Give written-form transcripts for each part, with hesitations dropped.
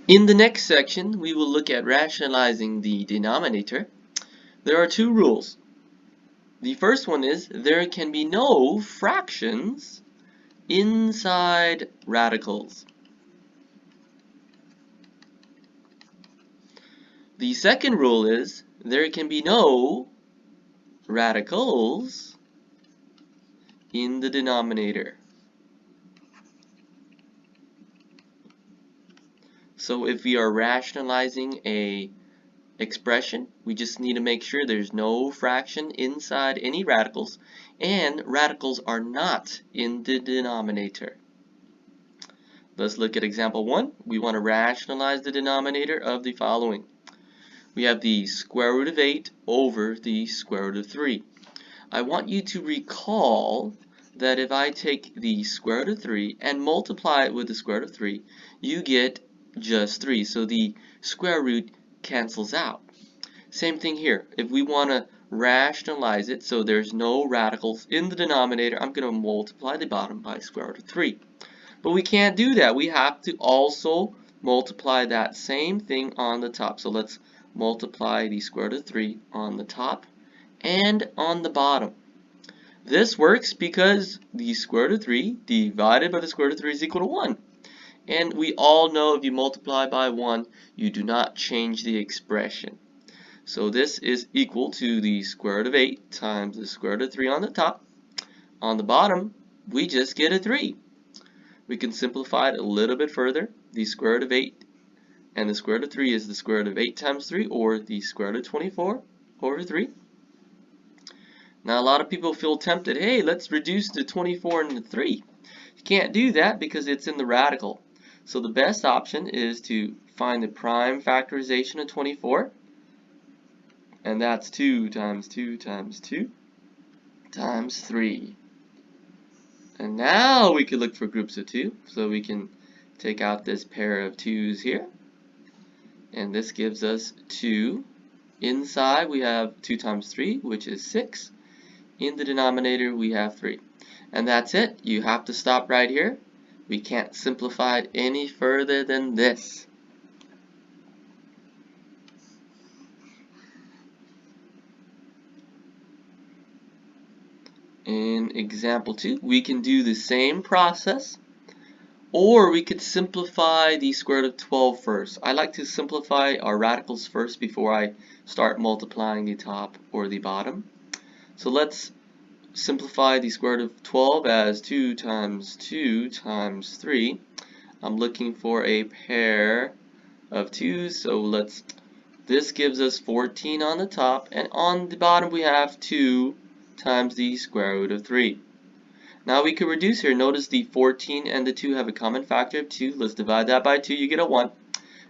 In the next section, we will look at rationalizing the denominator. There are two rules. The first one is there can be no fractions inside radicals. The second rule is there can be no radicals in the denominator. So if we are rationalizing a expression, we just need to make sure there's no fraction inside any radicals, and radicals are not in the denominator. Let's look at example 1. We want to rationalize the denominator of the following. We have the square root of 8 over the square root of 3. I want you to recall that if I take the square root of 3 and multiply it with the square root of 3, you get just 3. So the square root cancels out. Same thing here. If we want to rationalize it so there's no radicals in the denominator, I'm going to multiply the bottom by square root of 3. But we can't do that. We have to also multiply that same thing on the top. So let's multiply the square root of 3 on the top and on the bottom. This works because the square root of 3 divided by the square root of 3 is equal to 1. And we all know if you multiply by 1, you do not change the expression. So this is equal to the square root of 8 times the square root of 3 on the top. On the bottom, we just get a 3. We can simplify it a little bit further. The square root of 8 and the square root of 3 is the square root of 8 times 3, or the square root of 24 over 3. Now a lot of people feel tempted, hey, let's reduce the 24 into 3. You can't do that because it's in the radical. So the best option is to find the prime factorization of 24. And that's 2 times 2 times 2 times 3. And now we could look for groups of 2. So we can take out this pair of 2's here. And this gives us 2. Inside we have 2 times 3, which is 6. In the denominator we have 3. And that's it. You have to stop right here. We can't simplify it any further than this. In example 2, we can do the same process, or we could simplify the square root of 12 first. I like to simplify our radicals first before I start multiplying the top or the bottom. So let's simplify the square root of 12 as 2 times 2 times 3. I'm looking for a pair of 2's, so this gives us 14 on the top, and on the bottom we have 2 times the square root of 3. Now we could reduce here. Notice the 14 and the 2 have a common factor of 2. Let's divide that by 2, you get a 1.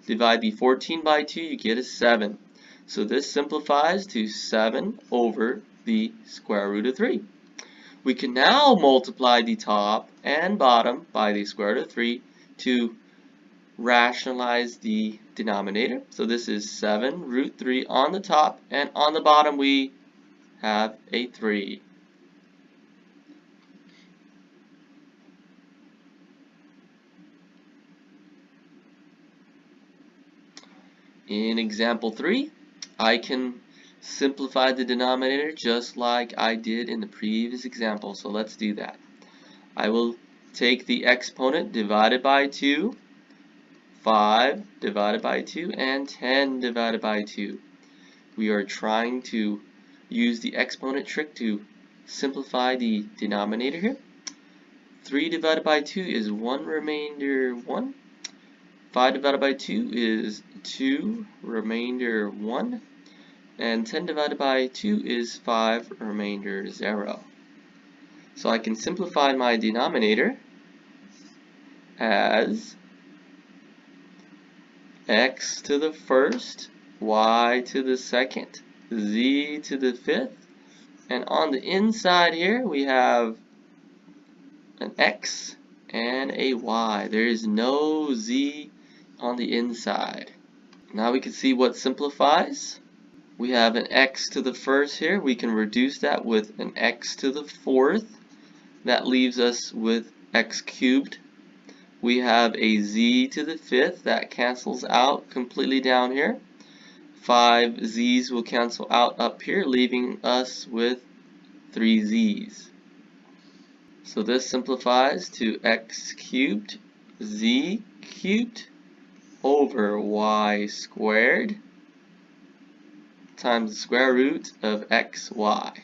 Divide the 14 by 2, you get a 7. So this simplifies to 7 over the square root of 3. We can now multiply the top and bottom by the square root of 3 to rationalize the denominator. So this is 7 root 3 on the top, and on the bottom we have a 3. In example 3, I can simplify the denominator just like I did in the previous example. So let's do that. I will take the exponent divided by 2, 5 divided by 2, and 10 divided by 2. We are trying to use the exponent trick to simplify the denominator here. 3 divided by 2 is 1 remainder 1. 5 divided by 2 is 2 remainder 1. And 10 divided by 2 is 5 remainder 0. So I can simplify my denominator as x to the first, y to the second, z to the fifth, and on the inside here we have an x and a y. There is no z on the inside. Now we can see what simplifies. We have an x to the first here. We can reduce that with an x to the fourth. That leaves us with x cubed. We have a z to the 5th that cancels out completely down here. 5 z's will cancel out up here, leaving us with 3 z's. So this simplifies to x cubed z cubed over y squared times the square root of xy.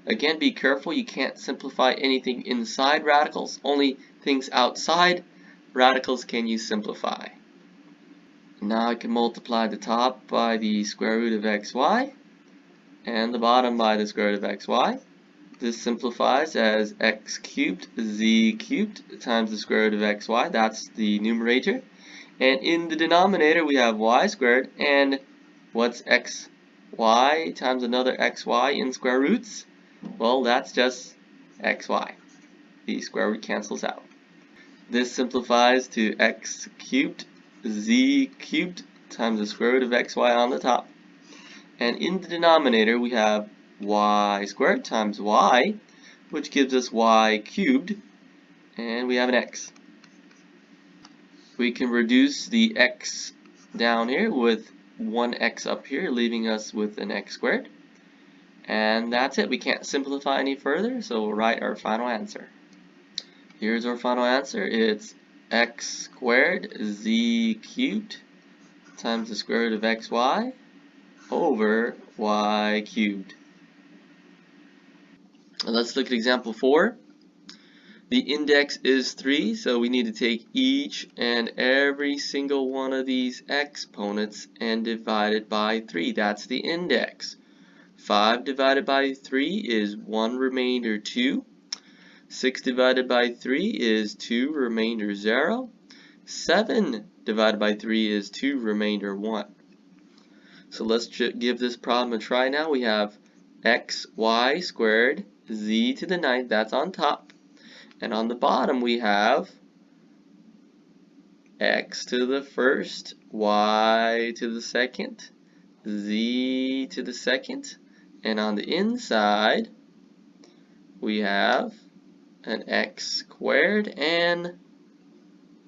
Again, be careful, you can't simplify anything inside radicals, only things outside radicals can you simplify. Now I can multiply the top by the square root of xy and the bottom by the square root of xy. This simplifies as x cubed z cubed times the square root of xy, that's the numerator. And in the denominator we have y squared, and what's xy times another xy in square roots? Well, that's just xy. The square root cancels out. This simplifies to x cubed z cubed times the square root of xy on the top. And in the denominator we have y squared times y, which gives us y cubed, and we have an x. We can reduce the x down here with one x up here, leaving us with an x squared. And that's it. We can't simplify any further, so we'll write our final answer. Here's our final answer. It's x squared z cubed times the square root of xy over y cubed. And let's look at example 4. The index is 3, so we need to take each and every single one of these exponents and divide it by 3. That's the index. 5 divided by 3 is 1 remainder 2. 6 divided by 3 is 2 remainder 0. 7 divided by 3 is 2 remainder 1. So let's give this problem a try now. We have xy squared z to the 9th, that's on top. And on the bottom we have x to the 1st, y to the 2nd, z to the 2nd. And on the inside we have an x squared and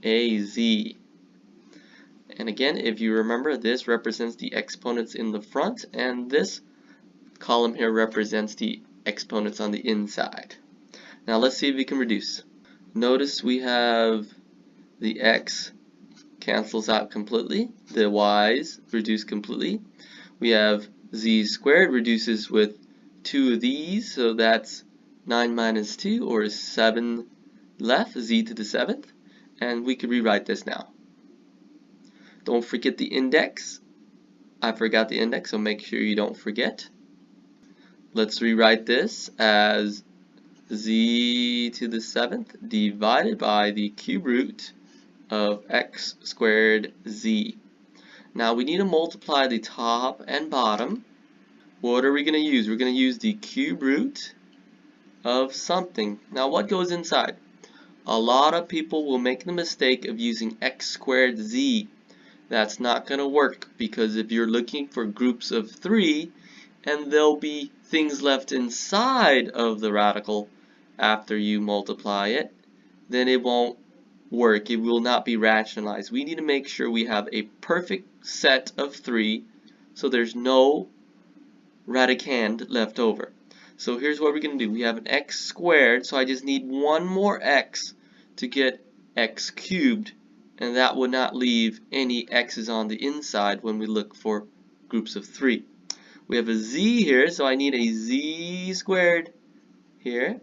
a z. And again, if you remember, this represents the exponents in the front, and this column here represents the exponents on the inside. Now let's see if we can reduce. Notice we have the x cancels out completely, the y's reduce completely. We have z squared reduces with 2 of these, so that's 9 minus 2, or 7 left, z to the 7th. And we could rewrite this now. Don't forget the index. I forgot the index, so make sure you don't forget. Let's rewrite this as z to the 7th divided by the cube root of x squared z. Now we need to multiply the top and bottom. What are we going to use? We're going to use the cube root of something. Now what goes inside? A lot of people will make the mistake of using x squared z. That's not going to work, because if you're looking for groups of 3 and there'll be things left inside of the radical after you multiply it, then it won't work. It will not be rationalized. We need to make sure we have a perfect set of 3 so there's no radicand left over. So here's what we're going to do. We have an x squared, so I just need one more x to get x cubed, and that would not leave any x's on the inside when we look for groups of 3. We have a z here, so I need a z squared here,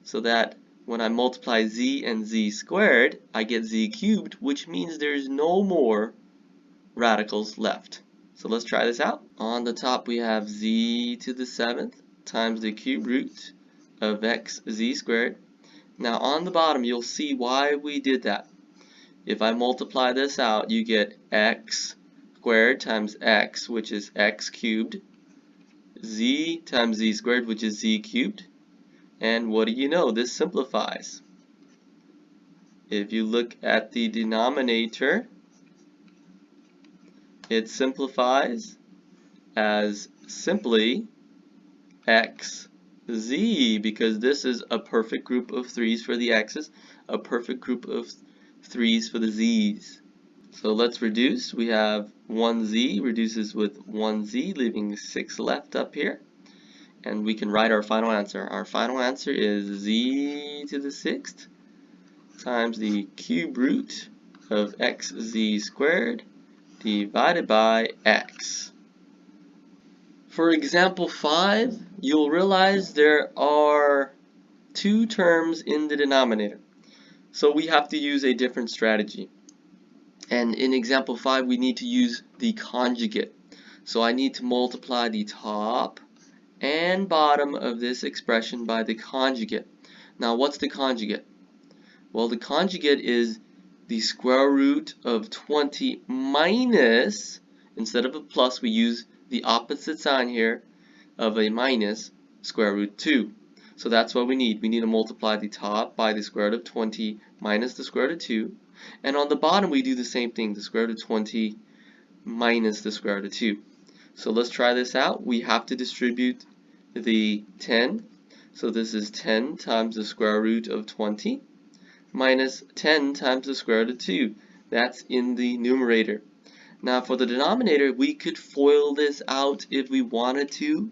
so that when I multiply z and z squared, I get z cubed, which means there's no more radicals left. So let's try this out. On the top we have z to the 7th times the cube root of x z squared. Now on the bottom you'll see why we did that. If I multiply this out, you get x squared times x, which is x cubed, z times z squared, which is z cubed, and what do you know? This simplifies. If you look at the denominator, it simplifies as simply x z, because this is a perfect group of 3's for the x's, a perfect group of 3's for the z's. So let's reduce. We have 1z reduces with 1z, leaving 6 left up here. And we can write our final answer. Our final answer is z to the 6th times the cube root of xz squared divided by x. For example 5, you'll realize there are 2 terms in the denominator. So we have to use a different strategy. And in example 5, we need to use the conjugate. So I need to multiply the top and bottom of this expression by the conjugate. Now what's the conjugate? Well, the conjugate is the square root of 20 minus, instead of a plus, we use the opposite sign here of a minus, square root 2. So that's what we need. We need to multiply the top by the square root of 20 minus the square root of 2. And on the bottom, we do the same thing, the square root of 20 minus the square root of 2. So let's try this out. We have to distribute the 10. So this is 10 times the square root of 20 minus 10 times the square root of 2. That's in the numerator. Now for the denominator, we could FOIL this out if we wanted to,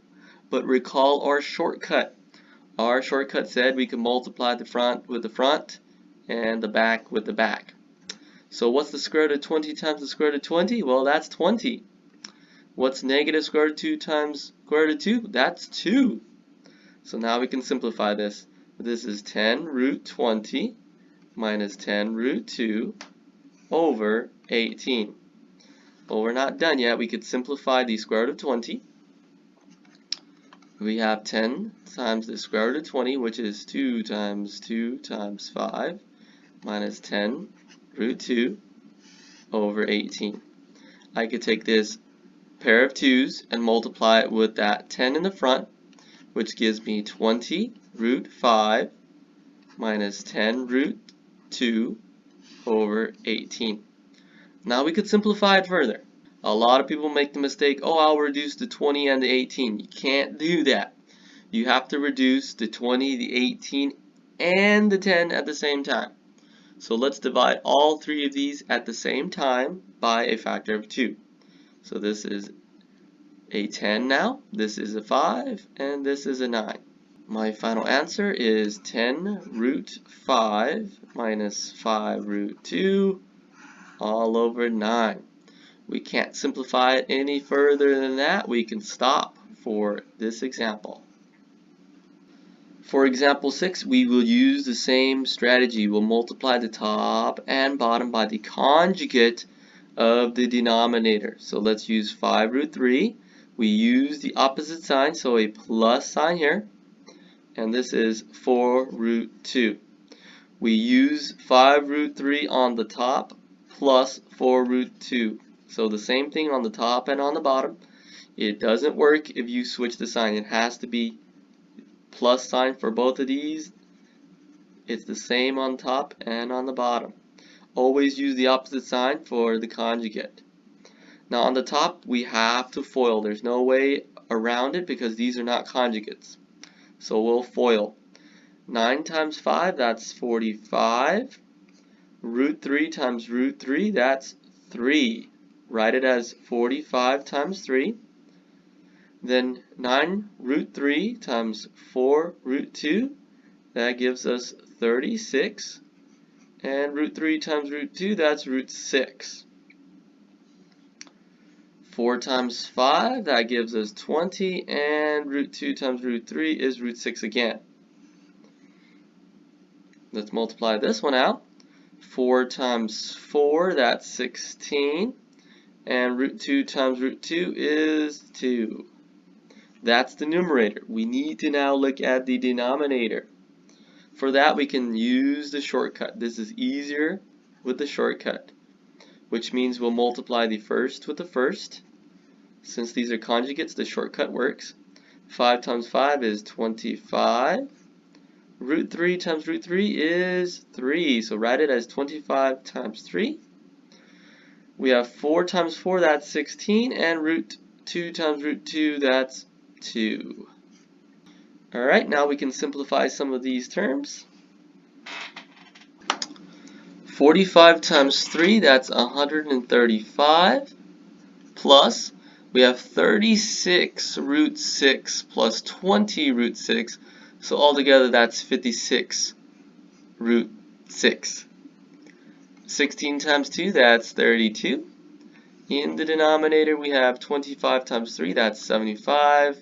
but recall our shortcut. Our shortcut said we could multiply the front with the front and the back with the back. So what's the square root of 20 times the square root of 20? Well, that's 20. What's negative square root of 2 times square root of 2? That's 2. So now we can simplify this. This is 10 root 20 minus 10 root 2 over 18. Well, we're not done yet. We could simplify the square root of 20. We have 10 times the square root of 20, which is 2 times 2 times 5, minus 10 root 2 over 18. I could take this pair of 2's and multiply it with that 10 in the front, which gives me 20 root 5 minus 10 root 2 over 18. Now we could simplify it further. A lot of people make the mistake, oh, I'll reduce the 20 and the 18. You can't do that. You have to reduce the 20, the 18, and the 10 at the same time. So let's divide all 3 of these at the same time by a factor of 2. So this is a 10 now, this is a 5, and this is a 9. My final answer is 10 root 5 minus 5 root 2 all over 9. We can't simplify it any further than that. We can stop for this example. For example 6, we will use the same strategy. We'll multiply the top and bottom by the conjugate of the denominator. So let's use 5 root 3. We use the opposite sign, so a plus sign here. And this is 4 root 2. We use 5 root 3 on the top plus 4 root 2. So the same thing on the top and on the bottom. It doesn't work if you switch the sign. It has to be plus sign for both of these. It's the same on top and on the bottom. Always use the opposite sign for the conjugate. Now on the top we have to FOIL. There's no way around it because these are not conjugates. So we'll FOIL. 9 times 5, that's 45. Root 3 times root 3, that's 3. Write it as 45 times 3. Then 9 root 3 times 4 root 2, that gives us 36. And root 3 times root 2, that's root 6. 4 times 5, that gives us 20. And root 2 times root 3 is root 6 again. Let's multiply this one out. 4 times 4, that's 16. And root 2 times root 2 is 2. That's the numerator. We need to now look at the denominator. For that, we can use the shortcut. This is easier with the shortcut, which means we'll multiply the first with the first. Since these are conjugates, the shortcut works. 5 times 5 is 25. Root 3 times root 3 is 3. So write it as 25 times 3. We have 4 times 4, that's 16. And root 2 times root 2, that's 2. Alright, now we can simplify some of these terms. 45 times 3, that's 135, plus we have 36 root 6 plus 20 root 6, so altogether that's 56 root 6. 16 times 2, that's 32. In the denominator we have 25 times 3, that's 75,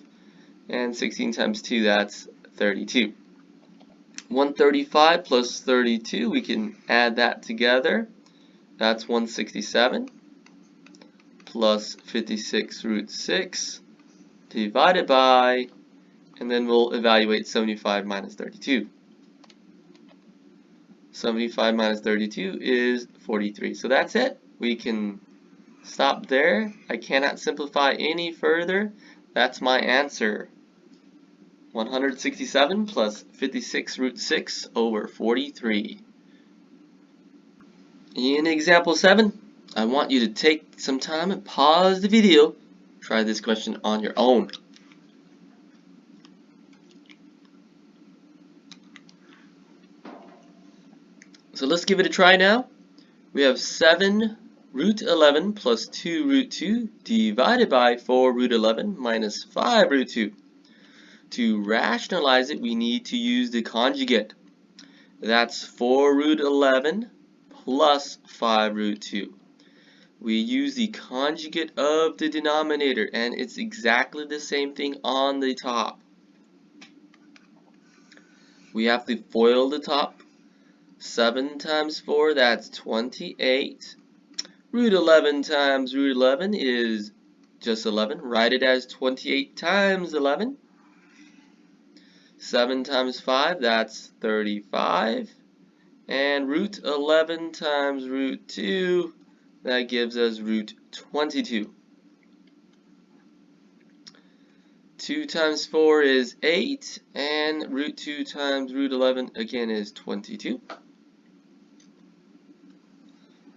and 16 times 2, that's 32. 135 plus 32, we can add that together. That's 167 plus 56 root 6 divided by, and then we'll evaluate 75 minus 32. 75 minus 32 is 43. So that's it. We can stop there. I cannot simplify any further. That's my answer. 167 plus 56 root 6 over 43. In example 7, I want you to take some time and pause the video. Try this question on your own. So let's give it a try now. We have 7 root 11 plus 2 root 2 divided by 4 root 11 minus 5 root 2. To rationalize it, we need to use the conjugate. That's 4 root 11 plus 5 root 2. We use the conjugate of the denominator, and it's exactly the same thing on the top. We have to FOIL the top. 7 times 4, that's 28. Root 11 times root 11 is just 11. Write it as 28 times 11. 7 times 5, that's 35. And root 11 times root 2, that gives us root 22. 2 times 4 is 8, and root 2 times root 11 again is 22.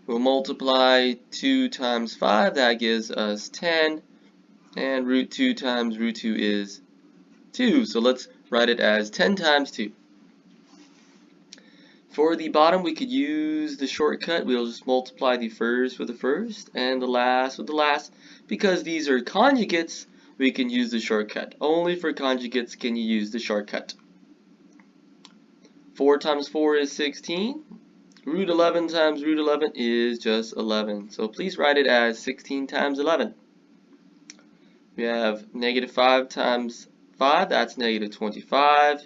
We'll multiply 2 times 5, that gives us 10, and root 2 times root 2 is 2, so let's write it as 10 times 2. For the bottom, we could use the shortcut. We'll just multiply the first with the first and the last with the last. Because these are conjugates, we can use the shortcut. Only for conjugates can you use the shortcut. 4 times 4 is 16. Root 11 times root 11 is just 11. So please write it as 16 times 11. We have negative 5 times 5, that's negative 25.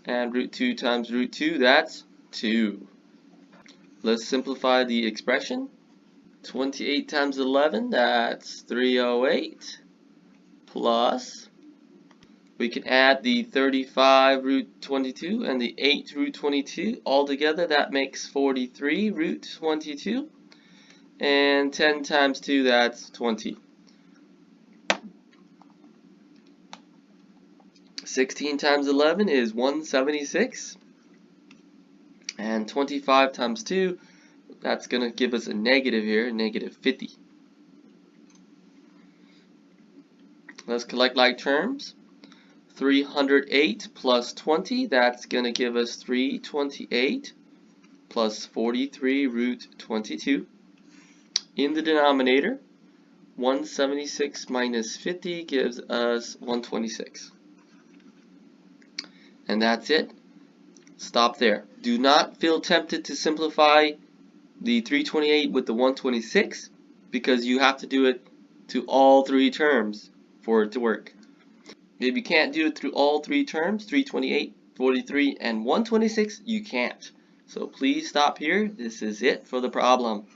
And root 2 times root 2, that's 2. Let's simplify the expression. 28 times 11, that's 308. Plus, we can add the 35 root 22 and the 8 root 22. All together, that makes 43 root 22. And 10 times 2, that's 20. 16 times 11 is 176. And 25 times 2, that's going to give us a negative here, negative 50. Let's collect like terms. 308 plus 20, that's going to give us 328 plus 43 root 22. In the denominator, 176 minus 50 gives us 126. And that's it. Stop there. Do not feel tempted to simplify the 328 with the 126 because you have to do it to all three terms for it to work. If you can't do it through all three terms, 328, 43, and 126, you can't. So please stop here. This is it for the problem.